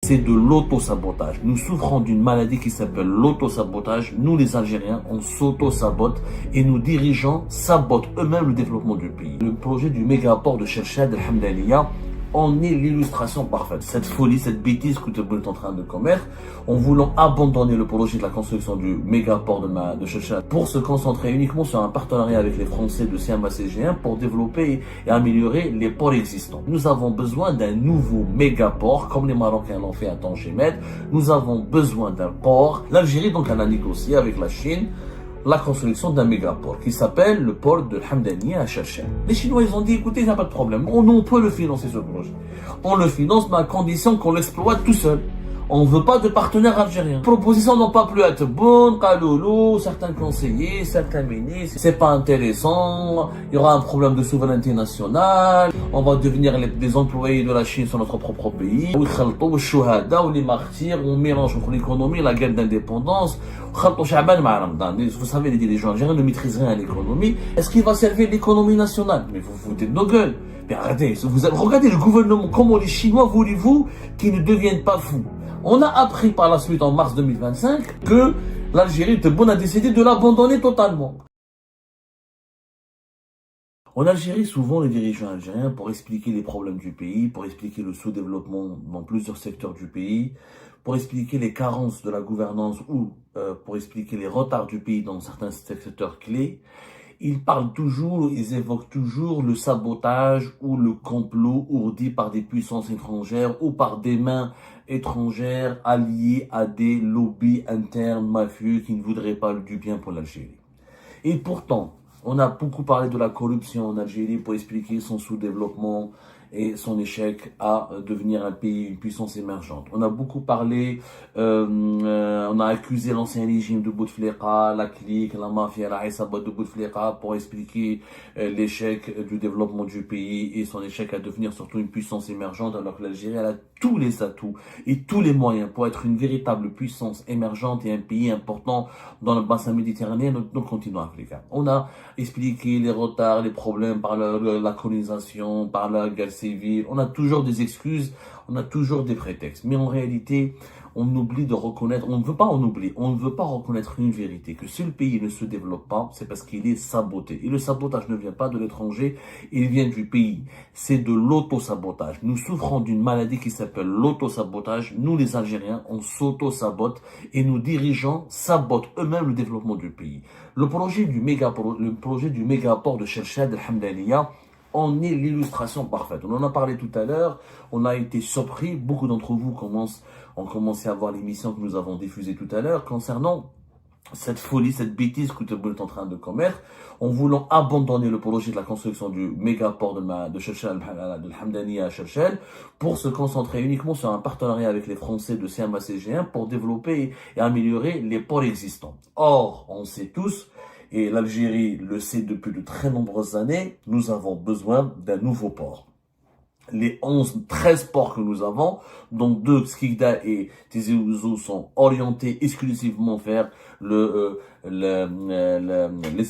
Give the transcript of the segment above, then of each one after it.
c'est de l'auto-sabotage. Nous souffrons d'une maladie qui s'appelle l'auto-sabotage. Nous, les Algériens, on s'auto-sabote et nos dirigeants sabotent eux-mêmes le développement du pays. Le projet du méga-port de Cherchad El Hamdaniya en est l'illustration parfaite. Cette folie, cette bêtise que Tebboune est en train de commettre, en voulant abandonner le projet de la construction du méga-port de Cherchad pour se concentrer uniquement sur un partenariat avec les Français de Siama CG1 pour développer et améliorer les ports existants. Nous avons besoin d'un nouveau méga-port, comme les Marocains l'ont fait à Tangimed. Nous avons besoin d'un port. L'Algérie, donc, elle a négocié avec la Chine la construction d'un méga-port qui s'appelle le port de Hamdaniya à Cherchad. Les Chinois, ils ont dit, écoutez, il n'y a pas de problème. On peut le financer, ce projet. On le finance, mais à condition qu'on l'exploite tout seul. On ne veut pas de partenaires algériens. Les propositions n'ont pas plu à Tebboune, Kaloulou, certains conseillers, certains ministres. C'est pas intéressant. Il y aura un problème de souveraineté nationale. On va devenir des employés de la Chine sur notre propre pays. Les martyrs, on mélange entre l'économie et la guerre d'indépendance. Vous savez, les dirigeants algériens ne maîtrisent rien à l'économie. Est-ce qu'il va servir l'économie nationale? Mais vous vous foutez de nos gueules. Mais arrêtez, regardez le gouvernement, comment les Chinois voulez-vous qu'ils ne deviennent pas fous? On a appris par la suite, en mars 2025, que l'Algérie, Tebboune a décidé de l'abandonner totalement. En Algérie, souvent, les dirigeants algériens, pour expliquer les problèmes du pays, pour expliquer le sous-développement dans plusieurs secteurs du pays, pour expliquer les carences de la gouvernance ou pour expliquer les retards du pays dans certains secteurs clés, ils parlent toujours, ils évoquent toujours le sabotage ou le complot ourdi par des puissances étrangères ou par des mains étrangères alliées à des lobbies internes mafieux qui ne voudraient pas du bien pour l'Algérie. Et pourtant, on a beaucoup parlé de la corruption en Algérie pour expliquer son sous-développement et son échec à devenir un pays, une puissance émergente. On a beaucoup parlé, on a accusé l'ancien régime de Bouteflika, la clique, la mafia, la Aïssabat de Bouteflika pour expliquer l'échec du développement du pays et son échec à devenir surtout une puissance émergente, alors que l'Algérie elle a tous les atouts et tous les moyens pour être une véritable puissance émergente et un pays important dans le bassin méditerranéen, notre continent africain. On a expliqué les retards, les problèmes par la colonisation, par la guerre civile. On a toujours des excuses, on a toujours des prétextes. Mais en réalité, on oublie de reconnaître, on ne veut pas en oublier, on ne veut pas reconnaître une vérité, que si le pays ne se développe pas, c'est parce qu'il est saboté. Et le sabotage ne vient pas de l'étranger, il vient du pays. C'est de l'auto-sabotage. Nous souffrons d'une maladie qui s'appelle l'auto-sabotage. Nous, les Algériens, on s'auto-sabote et nos dirigeants sabotent eux-mêmes le développement du pays. Le projet du méga-port de Cherchad El Hamdaniya en est l'illustration parfaite. On en a parlé tout à l'heure, on a été surpris, beaucoup d'entre vous ont commencé à voir l'émission que nous avons diffusée tout à l'heure concernant cette folie, cette bêtise que Tebboune est en train de commettre, en voulant abandonner le projet de la construction du méga-port de Cherchad El Hamdaniya à Cherchad pour se concentrer uniquement sur un partenariat avec les Français de Siama CG1 pour développer et améliorer les ports existants. Or, on sait tous, et l'Algérie le sait depuis de très nombreuses années, nous avons besoin d'un nouveau port. Les 13 ports que nous avons, dont 2, Skikda et Tizi Ouzou, sont orientés exclusivement vers les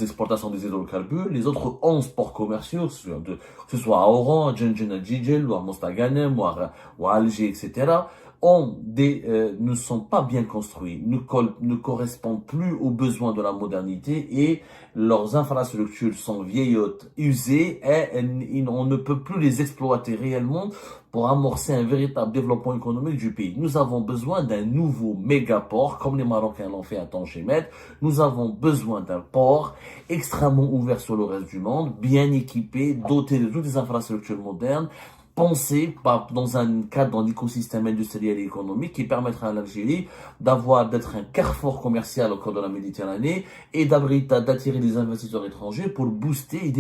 exportations des hydrocarbures. Les autres 11 ports commerciaux, que ce soit à Oran, à Djenjen Djidjel, ou à Mostaganem, ou à Alger, etc., ne sont pas bien construits, ne correspondent plus aux besoins de la modernité et leurs infrastructures sont vieillottes, usées et on ne peut plus les exploiter réellement pour amorcer un véritable développement économique du pays. Nous avons besoin d'un nouveau méga-port, comme les Marocains l'ont fait à Tangimed. Nous avons besoin d'un port extrêmement ouvert sur le reste du monde, bien équipé, doté de toutes les infrastructures modernes, pensé dans un cadre, dans l'écosystème industriel et économique qui permettra à l'Algérie d'être un carrefour commercial au cœur de la Méditerranée et d'attirer des investisseurs étrangers pour booster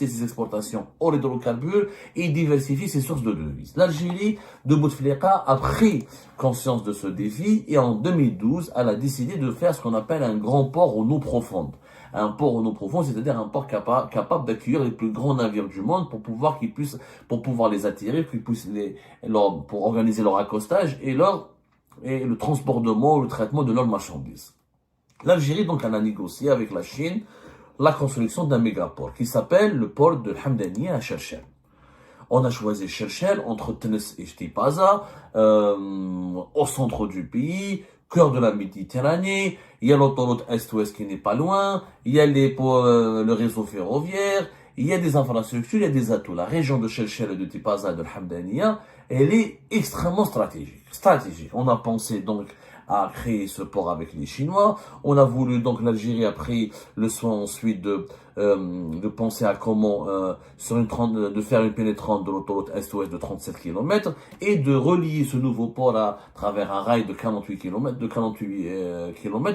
ses exportations hors hydrocarbures et diversifier ses sources de devises. L'Algérie de Bouteflika a pris conscience de ce défi et en 2012, elle a décidé de faire ce qu'on appelle un grand port aux eaux profondes. Un port aux eaux profondes, c'est-à-dire un port capable d'accueillir les plus grands navires du monde pour pouvoir les attirer, pour organiser leur accostage et le transportement, le traitement de leurs marchandises. L'Algérie, donc, elle a négocié avec la Chine la construction d'un mégaport qui s'appelle le port de Hamdaniya à Cherchad. On a choisi Shelchel entre Tnis et Tipaza, au centre du pays, cœur de la Méditerranée. Il y a l'autoroute Est-Ouest qui n'est pas loin. Il y a le réseau ferroviaire. Il y a des infrastructures, il y a des atouts. La région de Shelchel et de Tipaza et de Hamdaniya, elle est extrêmement stratégique. Stratégique. On a pensé donc à créer ce port avec les Chinois. On a voulu donc l'Algérie a pris le soin ensuite de penser à comment de faire une pénétrante de l'autoroute Est-Ouest de 37 km et de relier ce nouveau port à travers un rail de 48 km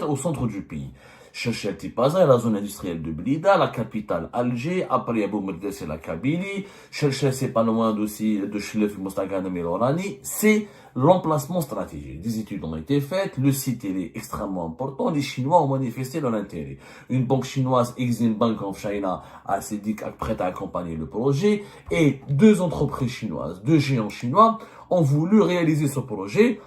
au centre du pays. Shelchel Tipaza est la zone industrielle de Blida, la capitale Alger, après Abou Merdes c'est la Kabylie, Shelchel c'est pas loin aussi de Chlef, Mostagan et Melorani, c'est l'emplacement stratégique. Des études ont été faites, le site il est extrêmement important, les Chinois ont manifesté leur intérêt. Une banque chinoise, Exim Bank of China, s'est dit prête à accompagner le projet, et deux entreprises chinoises, deux géants chinois, ont voulu réaliser ce projet.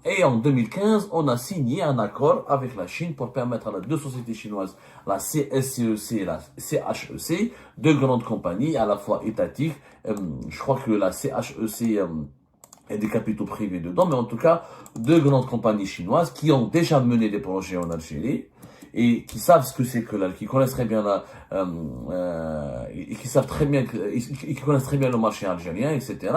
Et en 2015, on a signé un accord avec la Chine pour permettre à les deux sociétés chinoises, la CSCEC et la CHEC, deux grandes compagnies à la fois étatiques. Je crois que la CHEC et des capitaux privés dedans, mais en tout cas, deux grandes compagnies chinoises qui ont déjà mené des projets en Algérie et qui savent ce que c'est que qui connaissent très bien et qui savent très bien, qui connaissent très bien le marché algérien, etc.,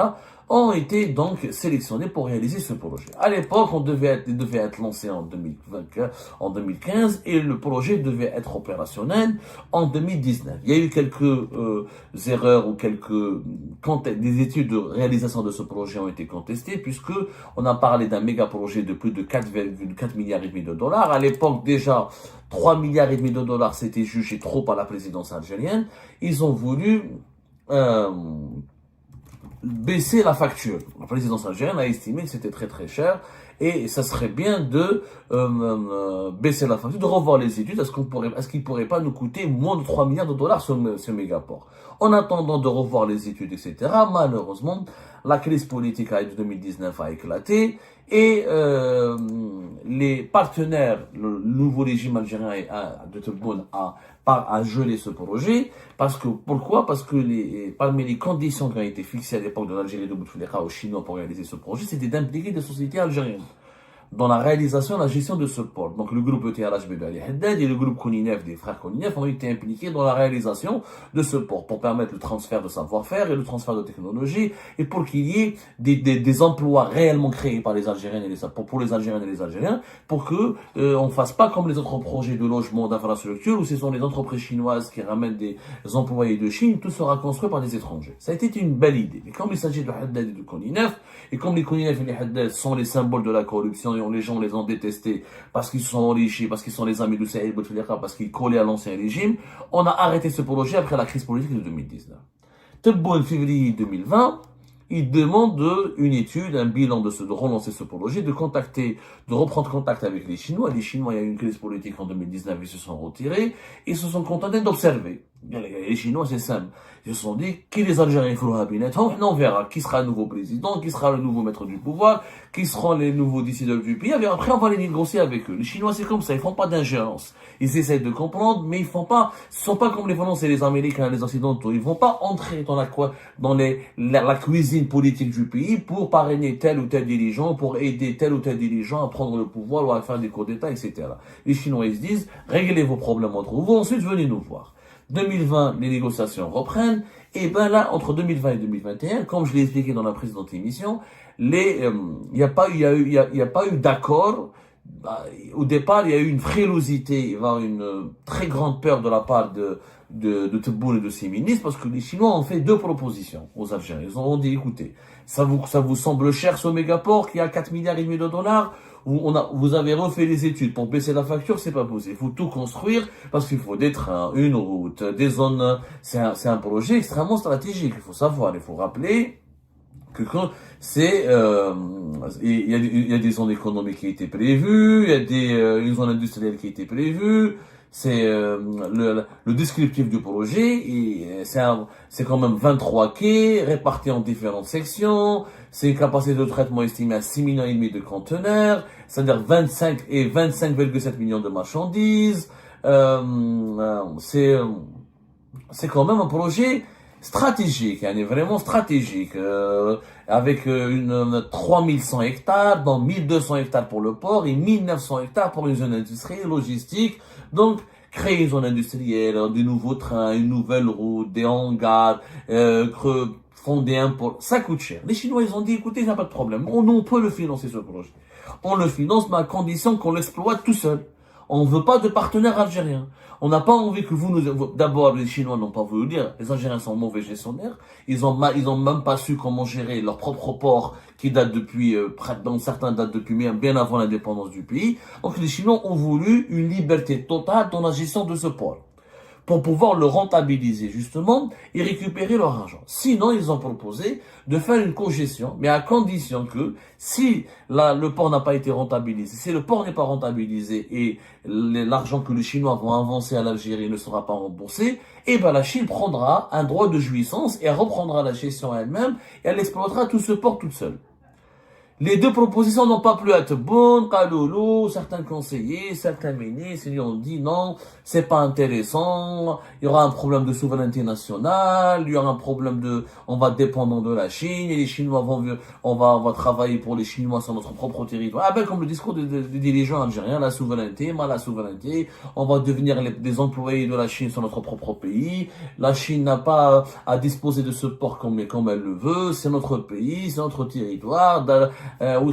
ont été donc sélectionnés pour réaliser ce projet. À l'époque, il devait être lancé en 2015 et le projet devait être opérationnel en 2019. Il y a eu quelques erreurs ou des études de réalisation de ce projet ont été contestées puisque on a parlé d'un méga projet de plus de 4,4 milliards et demi de dollars. À l'époque, déjà, 3 milliards et demi de dollars, c'était jugé trop par la présidence algérienne. Ils ont voulu baisser la facture. La présidence algérienne a estimé que c'était très très cher et ça serait bien de baisser la facture, de revoir les études. Est-ce qu'il pourrait pas nous coûter moins de 3 milliards de dollars ce mégaport? En attendant de revoir les études, etc., malheureusement, la crise politique de 2019 a éclaté et les partenaires, le nouveau régime algérien de Tebboune a gelé ce projet. Pourquoi? Parce que parmi les conditions qui ont été fixées à l'époque de l'Algérie de Bouteflika aux Chinois pour réaliser ce projet, c'était d'impliquer des sociétés algériennes dans la réalisation et la gestion de ce port. Donc le groupe ETRH Bébé Ali Haddad et le groupe Koninef des frères Koninef ont été impliqués dans la réalisation de ce port pour permettre le transfert de savoir-faire et le transfert de technologie et pour qu'il y ait des emplois réellement créés par les Algériennes pour les Algériennes et les Algériens pour que on fasse pas comme les autres projets de logement, d'infrastructure où ce sont les entreprises chinoises qui ramènent des employés de Chine, tout sera construit par des étrangers. Ça a été une belle idée. Mais comme il s'agit de Haddad et de Koninef, et comme les Koninef et les Haddad sont les symboles de la corruption, les gens les ont détestés parce qu'ils se sont enrichis, parce qu'ils sont les amis de Saïd Bouteflika, parce qu'ils collaient à l'ancien régime, on a arrêté ce projet après la crise politique de 2019. Tebboune, février 2020, il demande une étude, un bilan de relancer ce projet, de reprendre contact avec les Chinois. Les Chinois, il y a eu une crise politique en 2019, ils se sont retirés, ils se sont contentés d'observer. Les Chinois, c'est simple. Ils se sont dit, qui les Algériens feront on verra qui sera le nouveau président, qui sera le nouveau maître du pouvoir, qui seront les nouveaux décideurs du pays. Après, on va les négocier avec eux. Les Chinois, c'est comme ça. Ils font pas d'ingérence. Ils essayent de comprendre, mais ce sont pas comme les Français, les Américains, les Occidentaux. Ils vont pas entrer dans la cuisine politique du pays pour parrainer tel ou tel dirigeant, pour aider tel ou tel dirigeant à prendre le pouvoir ou à faire des coups d'État, etc. Les Chinois, ils se disent, réglez vos problèmes entre vous, ensuite venez nous voir. 2020, les négociations reprennent, et ben là, entre 2020 et 2021, comme je l'ai expliqué dans la précédente émission, il n'y a pas eu d'accord. Au départ, il y a eu une frilosité, voire une très grande peur de la part de Tebboune et de ses ministres, parce que les Chinois ont fait deux propositions aux Algériens. Ils ont dit, écoutez, ça vous semble cher ce mégaport qui a 4 milliards et demi de dollars? Vous avez refait les études pour baisser la facture, c'est pas possible. Il faut tout construire parce qu'il faut des trains, une route, des zones. C'est un projet extrêmement stratégique. Il faut savoir, il faut rappeler que il y a des zones économiques qui étaient prévues, il y a une zone industrielle qui était prévue. C'est le descriptif du projet et c'est quand même 23 quais répartis en différentes sections. C'est une capacité de traitement estimée à 6,5 millions de conteneurs, c'est-à-dire 25,7 millions de marchandises. C'est quand même un projet stratégique, elle est vraiment stratégique, avec 3100 hectares, dans 1200 hectares pour le port et 1900 hectares pour une zone industrielle, logistique. Donc, créer une zone industrielle, des nouveaux trains, une nouvelle route, des hangars, fonder un port, ça coûte cher. Les Chinois, ils ont dit, écoutez, il n'y a pas de problème, on peut le financer ce projet. On le finance, mais à condition qu'on l'exploite tout seul. On ne veut pas de partenaires algériens. On n'a pas envie que vous nous... D'abord, les Chinois n'ont pas voulu dire. Les Algériens sont mauvais gestionnaires. Ils ont même pas su comment gérer leur propre port qui date depuis, dont certains datent depuis bien avant l'indépendance du pays. Donc les Chinois ont voulu une liberté totale dans la gestion de ce port, pour pouvoir le rentabiliser justement et récupérer leur argent. Sinon, ils ont proposé de faire une cogestion, mais à condition que si le port n'a pas été rentabilisé, si le port n'est pas rentabilisé et l'argent que les Chinois vont avancer à l'Algérie ne sera pas remboursé, eh ben la Chine prendra un droit de jouissance et elle reprendra la gestion elle-même et elle exploitera tout ce port toute seule. Les deux propositions n'ont pas pu être bonnes. Kaloulou, certains conseillers, certains ministres, ils ont dit non, c'est pas intéressant. Il y aura un problème de souveraineté nationale. Il y aura un problème on va dépendre de la Chine et les Chinois on va travailler pour les Chinois sur notre propre territoire. Ah ben, comme le discours des dirigeants algériens, la souveraineté, la souveraineté. On va devenir des employés de la Chine sur notre propre pays. La Chine n'a pas à disposer de ce port comme elle le veut. C'est notre pays, c'est notre territoire. Où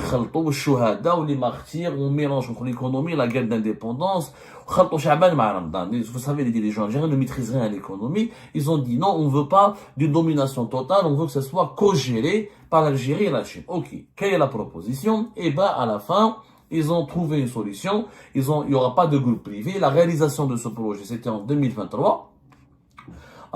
les martyrs, on mélange entre l'économie et la guerre d'indépendance. Vous savez, les dirigeants algériens ne maîtrisent rien à l'économie. Ils ont dit non, on veut pas d'une domination totale, on veut que ce soit co-géré par l'Algérie et la Chine. Ok, quelle est la proposition? Eh ben, à la fin, ils ont trouvé une solution. Il y aura pas de groupe privé. La réalisation de ce projet, c'était en 2023.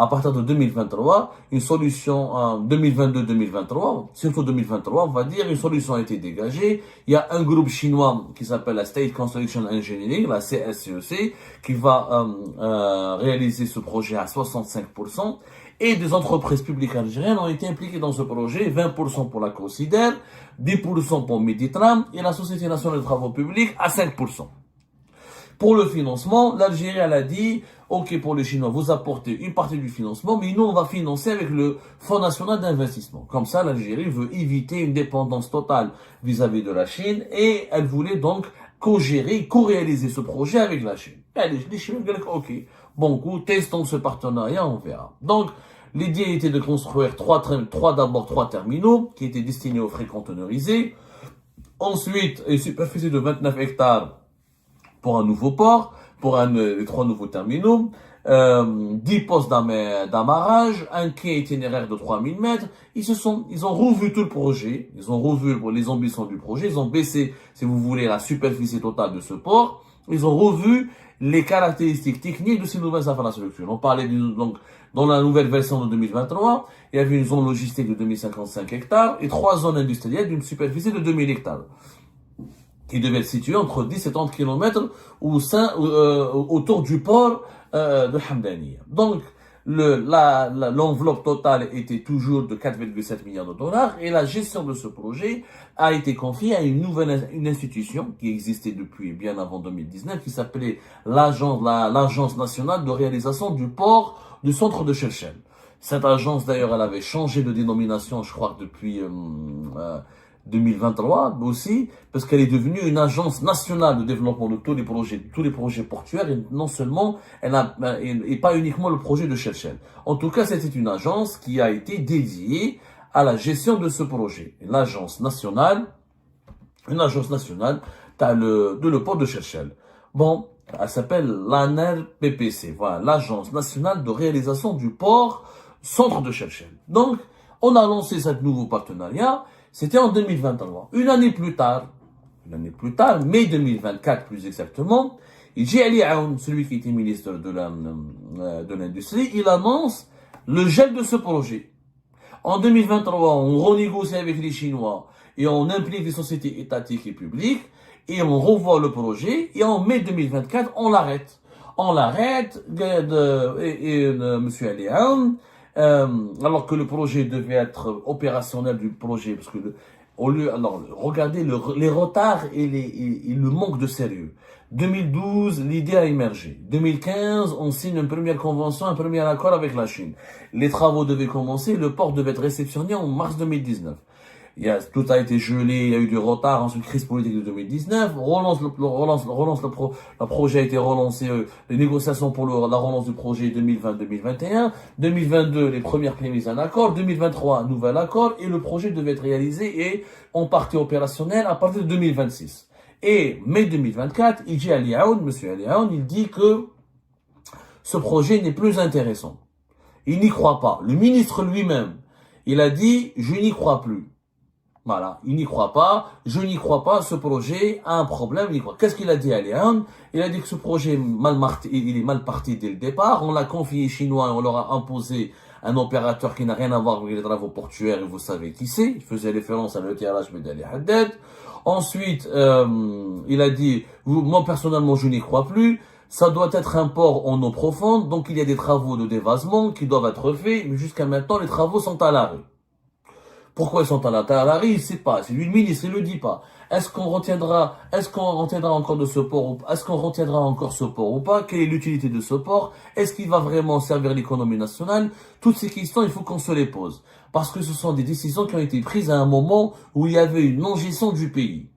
À partir de 2023, une solution en 2022-2023, surtout 2023, on va dire, une solution a été dégagée. Il y a un groupe chinois qui s'appelle la State Construction Engineering, la CSCEC, qui va réaliser ce projet à 65%. Et des entreprises publiques algériennes ont été impliquées dans ce projet, 20% pour la Consider, 10% pour Meditram et la Société nationale de travaux publics à 5%. Pour le financement, l'Algérie, elle a dit, ok, pour les Chinois, vous apportez une partie du financement, mais nous, on va financer avec le Fonds national d'investissement. Comme ça, l'Algérie veut éviter une dépendance totale vis-à-vis de la Chine et elle voulait donc co-gérer, co-réaliser ce projet avec la Chine. Et les Chinois disent, ok, bon coup, testons ce partenariat, on verra. Donc, l'idée était de construire d'abord trois terminaux qui étaient destinés aux frais conteneurisés. Ensuite, une superficie de 29 hectares pour un nouveau port, pour les 3 nouveaux terminaux, 10 postes d'amarrage, un quai itinéraire de 3000 mètres. Ils ont revu tout le projet, ils ont revu les ambitions du projet, ils ont baissé, si vous voulez, la superficie totale de ce port, ils ont revu les caractéristiques techniques de ces nouvelles infrastructures. On parlait donc, dans la nouvelle version de 2023, il y avait une zone logistique de 2055 hectares et 3 zones industrielles d'une superficie de 2000 hectares. Qui devait être situé entre 10 et 30 km autour du port de Hamdaniya. Donc, l'enveloppe totale était toujours de 4,7 milliards de dollars et la gestion de ce projet a été confiée à une institution qui existait depuis bien avant 2019 qui s'appelait l'Agence nationale de réalisation du port du centre de Chefchaouen. Cette agence, d'ailleurs, elle avait changé de dénomination, je crois, depuis 2023 aussi, parce qu'elle est devenue une agence nationale de développement de tous les projets portuaires, et non seulement, et pas uniquement le projet de Chefchaouen. En tout cas, c'était une agence qui a été dédiée à la gestion de ce projet. Une agence nationale de le port de Chefchaouen. Bon, elle s'appelle l'ANRPPC, voilà, l'Agence nationale de réalisation du port centre de Chefchaouen. Donc, on a lancé ce nouveau partenariat. C'était en 2023. Une année plus tard, mai 2024 plus exactement, Djali Aoun, celui qui était ministre de l'Industrie, il annonce le gel de ce projet. En 2023, on renégocie avec les Chinois et on implique les sociétés étatiques et publiques et on revoit le projet et en mai 2024, on l'arrête. On l'arrête Monsieur Ali Aoun, alors que le projet devait être opérationnel du projet, parce que Alors, regardez les retards et le manque de sérieux. 2012, l'idée a émergé. 2015, on signe une première convention, un premier accord avec la Chine. Les travaux devaient commencer, le port devait être réceptionné en mars 2019. Tout a été gelé, il y a eu du retard, ensuite crise politique de 2019, le projet a été relancé, les négociations pour la relance du projet 2020-2021, 2022, les premières prémices en accord, 2023, nouvel accord, et le projet devait être réalisé et en partie opérationnel à partir de 2026. Et mai 2024, il dit Ali Aoun, monsieur Ali Aoun, il dit que ce projet n'est plus intéressant. Il n'y croit pas. Le ministre lui-même, il a dit, je n'y crois plus. Voilà, il n'y croit pas, je n'y crois pas, ce projet a un problème, il y croit. Qu'est-ce qu'il a dit à Léon? Il a dit que ce projet il est mal parti dès le départ, on l'a confié aux Chinois et on leur a imposé un opérateur qui n'a rien à voir avec les travaux portuaires, et vous savez qui c'est, il faisait référence à l'ETRH Medali Haddad. Ensuite, il a dit, moi personnellement je n'y crois plus, ça doit être un port en eau profonde, donc il y a des travaux de dévasement qui doivent être faits, mais jusqu'à maintenant les travaux sont à l'arrêt. Pourquoi ils sont à l'arrêt, il ne sait pas. C'est lui le ministre, il ne le dit pas. Est-ce qu'on retiendra encore de ce port est-ce qu'on retiendra encore ce port ou pas? Quelle est l'utilité de ce port? Est-ce qu'il va vraiment servir l'économie nationale? Toutes ces questions, il faut qu'on se les pose. Parce que ce sont des décisions qui ont été prises à un moment où il y avait une non-gestion du pays.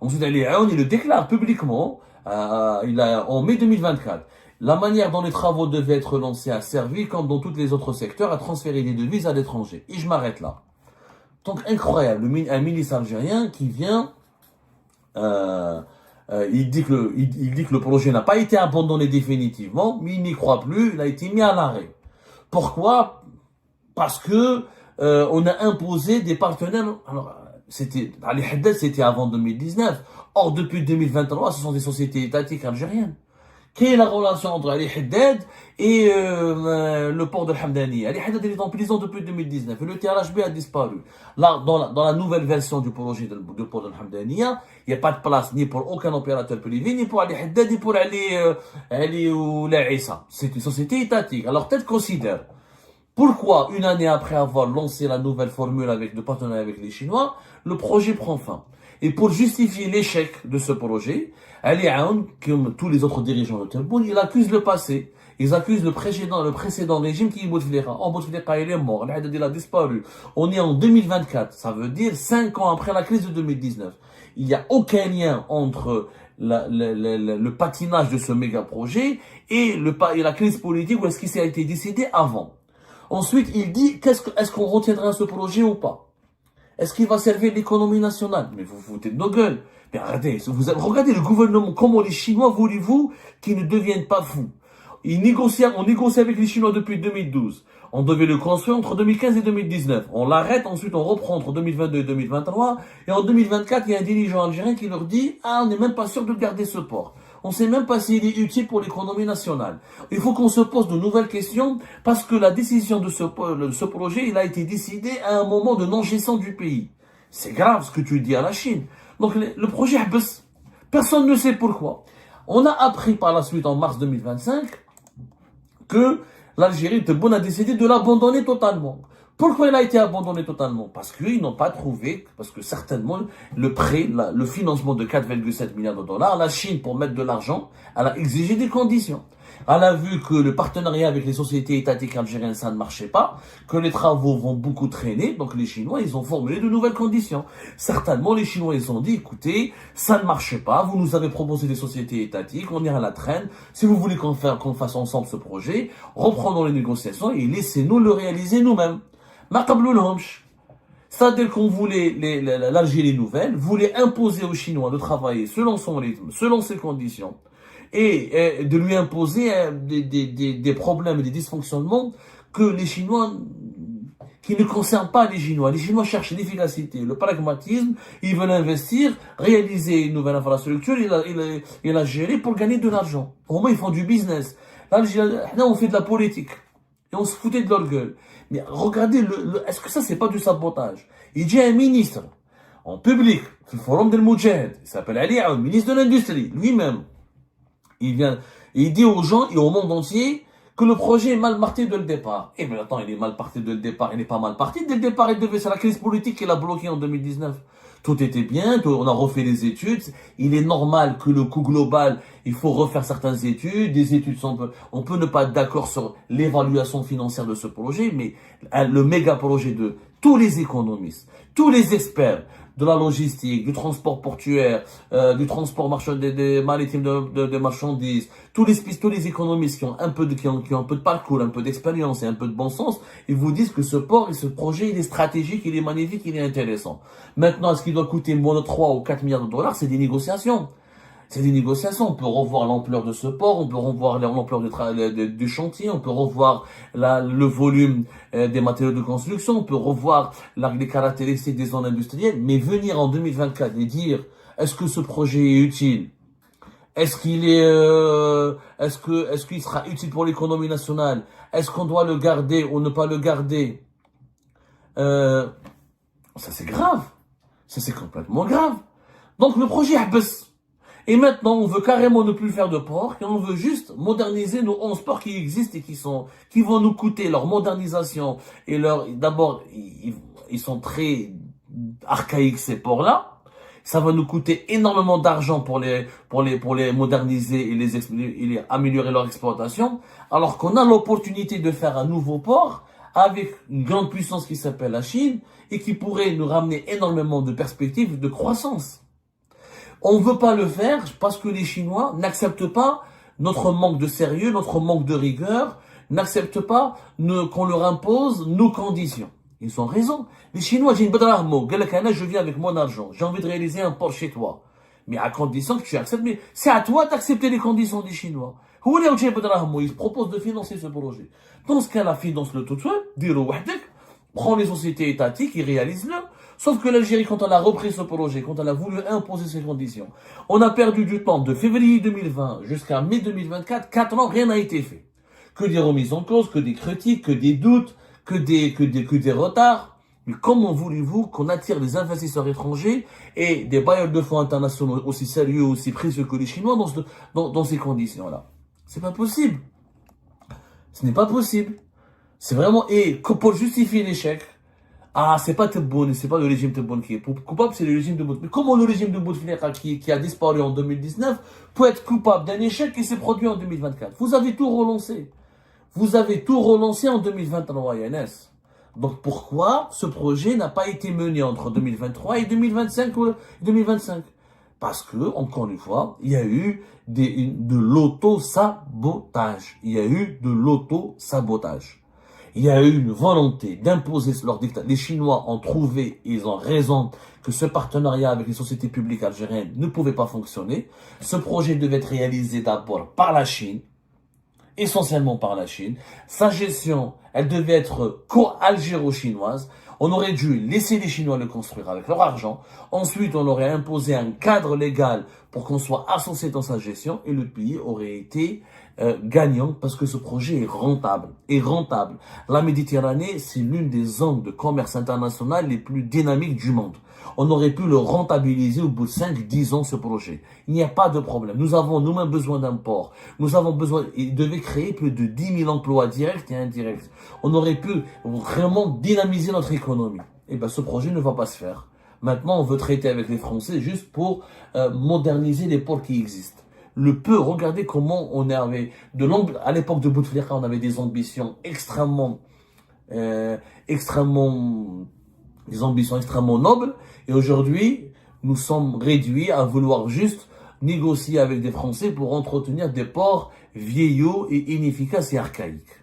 Ensuite, Ali Aoun, il le déclare publiquement, en mai 2024. La manière dont les travaux devaient être lancés a servi, comme dans tous les autres secteurs, à transférer des devises à l'étranger. Et je m'arrête là. Donc incroyable, un ministre algérien qui vient, il dit que le projet n'a pas été abandonné définitivement, mais il n'y croit plus, il a été mis à l'arrêt. Pourquoi? Parce que on a imposé des partenaires. Alors, Ali Haddad, c'était avant 2019. Or, depuis 2023, ce sont des sociétés étatiques algériennes. Quelle est la relation entre Ali Haddad et le port de Hamdani? Ali Haddad est en prison depuis 2019 et le TRHB a disparu. Là, dans la nouvelle version du projet du port de Hamdania, il n'y a pas de place ni pour aucun opérateur privé, ni pour Ali Haddad, ni pour Ali ou la Issa. C'est une société étatique. Alors peut-être considère pourquoi, une année après avoir lancé la nouvelle formule de partenariat avec les Chinois, le projet prend fin. Et pour justifier l'échec de ce projet, Ali Aoun, comme tous les autres dirigeants de Tebboune, il accuse le passé. Ils accusent le précédent régime qui est Bouteflika. Oh, Bouteflika, il est mort. Al Haddad, il a disparu. On est en 2024. Ça veut dire 5 ans après la crise de 2019. Il n'y a aucun lien entre le patinage de ce méga projet et la crise politique ou est-ce qui a été décidé avant. Ensuite, il dit, est-ce qu'on retiendra ce projet ou pas? Est-ce qu'il va servir l'économie nationale? Mais vous vous foutez de nos gueules. Mais regardez le gouvernement, comment les Chinois, voulez-vous, qu'ils ne deviennent pas fous? On négocie avec les Chinois depuis 2012. On devait le construire entre 2015 et 2019. On l'arrête, ensuite on reprend entre 2022 et 2023. Et en 2024, il y a un dirigeant algérien qui leur dit, on n'est même pas sûr de garder ce port. On ne sait même pas s'il est utile pour l'économie nationale. Il faut qu'on se pose de nouvelles questions parce que la décision de ce projet, il a été décidé à un moment de non-gestion du pays. C'est grave ce que tu dis à la Chine. Donc le projet, personne ne sait pourquoi. On a appris par la suite en mars 2025 que l'Algérie a décidé de l'abandonner totalement. Pourquoi il a été abandonné totalement? Parce qu'ils n'ont pas trouvé, parce que certainement le financement de 4,7 milliards de dollars, la Chine, pour mettre de l'argent, elle a exigé des conditions. Elle a vu que le partenariat avec les sociétés étatiques algériennes, ça ne marchait pas, que les travaux vont beaucoup traîner, donc les Chinois, ils ont formulé de nouvelles conditions. Certainement, les Chinois, ils ont dit, écoutez, ça ne marche pas, vous nous avez proposé des sociétés étatiques, on ira à la traîne, si vous voulez qu'on fasse ensemble ce projet, reprenons les négociations et laissez-nous le réaliser nous-mêmes. C'est-à-dire qu'on voulait, l'Algérie nouvelle voulait imposer aux Chinois de travailler selon son rythme, selon ses conditions, et de lui imposer des problèmes et des dysfonctionnements que les Chinois, qui ne concernent pas les Chinois. Les Chinois cherchent l'efficacité, le pragmatisme, ils veulent investir, réaliser une nouvelle infrastructure et la gérer pour gagner de l'argent. Au moins, ils font du business. L'Algérie, là, on fait de la politique. Et on se foutait de leur gueule. Mais regardez, est-ce que ça, c'est pas du sabotage? Il dit à un ministre, en public, sur le forum del Moudjahid, il s'appelle Ali Aoun, ministre de l'Industrie, lui-même. Il dit aux gens et au monde entier que le projet est mal parti dès le départ. Eh bien, attends, il est mal parti dès le départ. Il n'est pas mal parti dès le départ. C'est la crise politique qui l'a bloqué en 2019. Tout était bien, on a refait les études. Il est normal que le coût global, il faut refaire certaines études. Des études on peut ne pas être d'accord sur l'évaluation financière de ce projet, mais le méga projet de tous les économistes, tous les experts de la logistique, du transport portuaire, du transport des maritime de marchandises, tous les économistes qui ont un peu qui ont un peu de parcours, un peu d'expérience et un peu de bon sens, ils vous disent que ce port et ce projet, il est stratégique, il est magnifique, il est intéressant. Maintenant, est-ce qu'il doit coûter moins de 3 ou 4 milliards de dollars? C'est des négociations. C'est des négociations. On peut revoir l'ampleur de ce port, on peut revoir l'ampleur du chantier, on peut revoir le volume des matériaux de construction, on peut revoir les caractéristiques des zones industrielles. Mais venir en 2024 et dire est-ce que ce projet est utile? Est-ce qu'il est-ce qu'il sera utile pour l'économie nationale? Est-ce qu'on doit le garder ou ne pas le garder? Ça c'est grave. Ça c'est complètement grave. Donc le projet baisse. Et maintenant, on veut carrément ne plus faire de port et on veut juste moderniser nos 11 ports qui existent et qui vont nous coûter leur modernisation et d'abord, ils sont très archaïques ces ports-là. Ça va nous coûter énormément d'argent pour les moderniser et améliorer leur exploitation. Alors qu'on a l'opportunité de faire un nouveau port avec une grande puissance qui s'appelle la Chine et qui pourrait nous ramener énormément de perspectives de croissance. On ne veut pas le faire parce que les Chinois n'acceptent pas notre manque de sérieux, notre manque de rigueur, n'acceptent pas qu'on leur impose nos conditions. Ils ont raison. Les Chinois, j'ai une badrahmo, je viens avec mon argent, j'ai envie de réaliser un port chez toi. Mais à condition que tu acceptes, mais c'est à toi d'accepter les conditions des Chinois. Ils proposent de financer ce projet. Dans ce cas-là, finance-le tout seul, dis-le wahdak, prends les sociétés étatiques, ils réalisent-le. Sauf que l'Algérie, quand elle a repris ce projet, quand elle a voulu imposer ses conditions, on a perdu du temps de février 2020 jusqu'à mai 2024, 4 ans, rien n'a été fait. Que des remises en cause, que des critiques, que des doutes, que des retards. Mais comment voulez-vous qu'on attire des investisseurs étrangers et des bailleurs de fonds internationaux aussi sérieux, aussi précieux que les Chinois dans ces conditions-là? C'est pas possible. Ce n'est pas possible. C'est vraiment, et pour justifier l'échec, ah, c'est pas Tebboune, c'est pas le régime Tebboune qui est coupable, c'est le régime de Bouteflika. Mais comment le régime de Bouteflika qui a disparu en 2019 peut être coupable d'un échec qui s'est produit en 2024? Vous avez tout relancé. Vous avez tout relancé en 2023, Yanes. Donc pourquoi ce projet n'a pas été mené entre 2023 et 2025 ou 2025? Parce que, encore une fois, il y a eu de l'auto-sabotage. Il y a eu de l'auto-sabotage. Il y a eu une volonté d'imposer leur dictat. Les Chinois ont trouvé, ils ont raison, que ce partenariat avec les sociétés publiques algériennes ne pouvait pas fonctionner. Ce projet devait être réalisé d'abord par la Chine, essentiellement par la Chine. Sa gestion, elle devait être co-algéro-chinoise. On aurait dû laisser les Chinois le construire avec leur argent. Ensuite, on aurait imposé un cadre légal pour qu'on soit associé dans sa gestion et le pays aurait été gagnant parce que ce projet est rentable. La Méditerranée, c'est l'une des zones de commerce international les plus dynamiques du monde. On aurait pu le rentabiliser au bout de 5-10 ans ce projet. Il n'y a pas de problème. Nous avons nous-mêmes besoin d'un port. Il devait créer plus de 10 000 emplois directs et indirects. On aurait pu vraiment dynamiser notre économie. Eh bien, ce projet ne va pas se faire. Maintenant, on veut traiter avec les Français juste pour moderniser les ports qui existent. Regardez comment on avait, à l'époque de Bouteflika, on avait des ambitions extrêmement nobles. Et aujourd'hui, nous sommes réduits à vouloir juste négocier avec des Français pour entretenir des ports vieillots et inefficaces et archaïques.